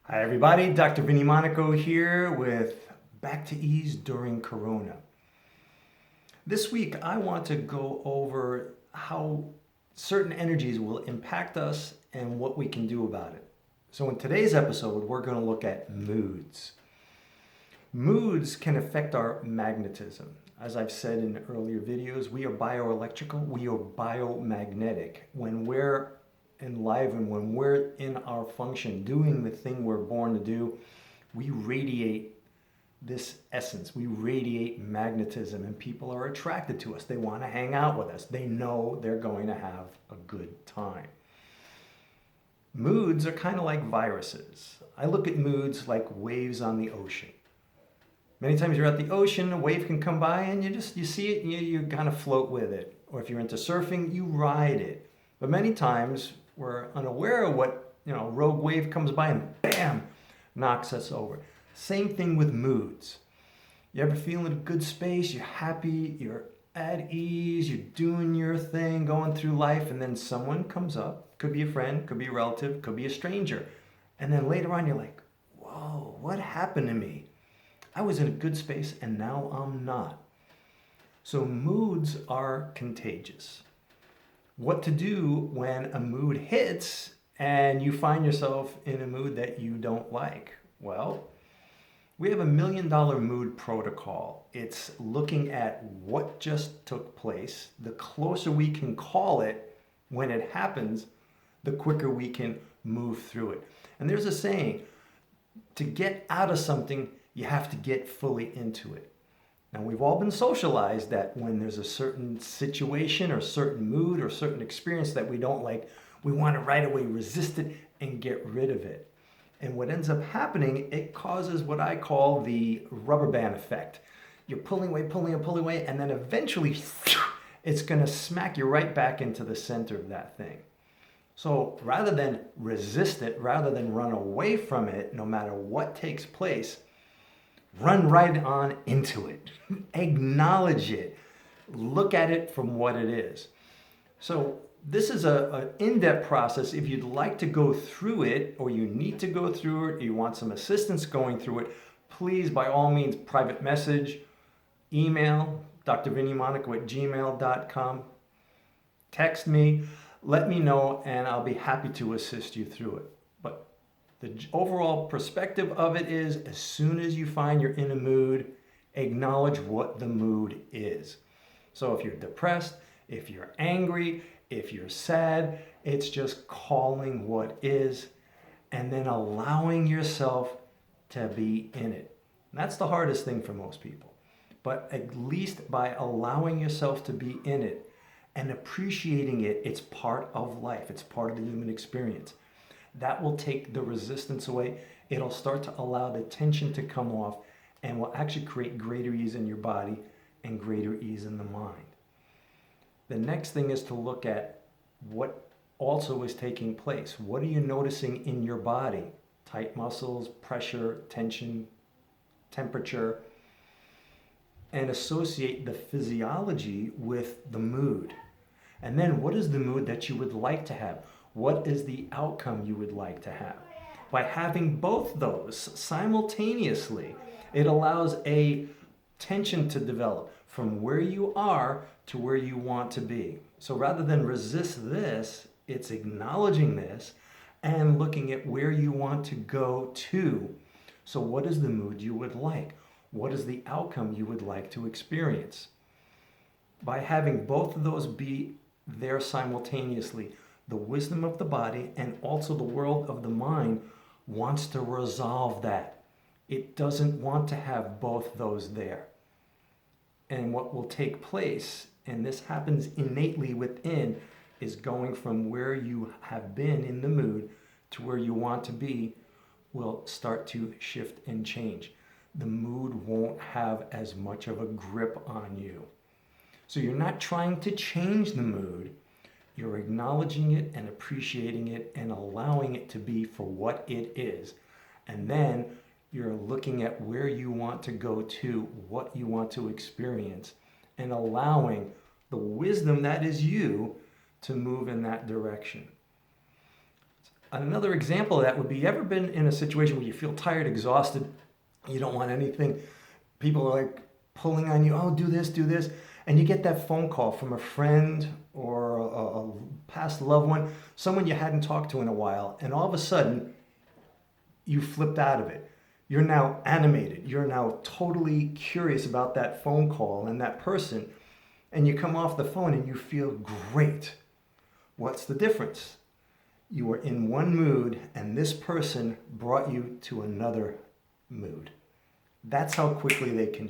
Hi everybody, Dr. Vinnie Monaco here with Back to Ease During Corona. This week I want to go over how certain energies will impact us and what we can do about it. So in today's episode, we're going to look at moods. Moods can affect our magnetism. As I've said in earlier videos, we are bioelectrical, we are biomagnetic. When we're enlivened, when we're in our function, doing the thing we're born to do, we radiate this essence. We radiate magnetism, and people are attracted to us. They want to hang out with us. They know they're going to have a good time. Moods are kind of like viruses. I look at moods like waves on the ocean. Many times you're at the ocean, a wave can come by and you see it and you kind of float with it. Or if you're into surfing, you ride it. But many times we're unaware of what, rogue wave comes by and bam, knocks us over. Same thing with moods. You ever feel in a good space, you're happy, you're at ease, you're doing your thing, going through life, and then someone comes up, could be a friend, could be a relative, could be a stranger. And then later on you're like, whoa, what happened to me? I was in a good space and now I'm not. So moods are contagious. What to do when a mood hits and you find yourself in a mood that you don't like? Well, we have $1 million mood protocol. It's looking at what just took place. The closer we can call it when it happens, the quicker we can move through it. And there's a saying, to get out of something, you have to get fully into it. Now, we've all been socialized that when there's a certain situation or certain mood or certain experience that we don't like, we want to right away resist it and get rid of it. And what ends up happening, it causes what I call the rubber band effect. You're pulling away, and then eventually it's going to smack you right back into the center of that thing. So rather than resist it, rather than run away from it, no matter what takes place, run right on into it. Acknowledge it. Look at it from what it is. So this is an in-depth process. If you'd like to go through it, or you need to go through it, or you want some assistance going through it, please, by all means, private message, email, drvinniemonaco@gmail.com, text me, let me know, and I'll be happy to assist you through it. But the overall perspective of it is, as soon as you find you're in a mood, acknowledge what the mood is. So if you're depressed, if you're angry, if you're sad, it's just calling what is and then allowing yourself to be in it. And that's the hardest thing for most people. But at least by allowing yourself to be in it and appreciating it, it's part of life. It's part of the human experience. That will take the resistance away. It'll start to allow the tension to come off and will actually create greater ease in your body and greater ease in the mind. The next thing is to look at what also is taking place. What are you noticing in your body? Tight muscles, pressure, tension, temperature, and associate the physiology with the mood. And then what is the mood that you would like to have? What is the outcome you would like to have? By having both those simultaneously, it allows a tension to develop from where you are to where you want to be. So rather than resist this, it's acknowledging this and looking at where you want to go to. So what is the mood you would like? What is the outcome you would like to experience? By having both of those be there simultaneously, the wisdom of the body and also the world of the mind wants to resolve that. It doesn't want to have both those there. And what will take place, and this happens innately within, is going from where you have been in the mood to where you want to be will start to shift and change. The mood won't have as much of a grip on you. So you're not trying to change the mood. You're acknowledging it and appreciating it and allowing it to be for what it is. And then you're looking at where you want to go to, what you want to experience, and allowing the wisdom that is you to move in that direction. Another example of that would be, you ever been in a situation where you feel tired, exhausted, you don't want anything, people are like pulling on you, oh, do this, and you get that phone call from a friend or a past loved one, someone you hadn't talked to in a while, and all of a sudden you flipped out of it. You're now animated. You're now totally curious about that phone call and that person, and you come off the phone and you feel great. What's the difference? You were in one mood and this person brought you to another mood. That's how quickly they can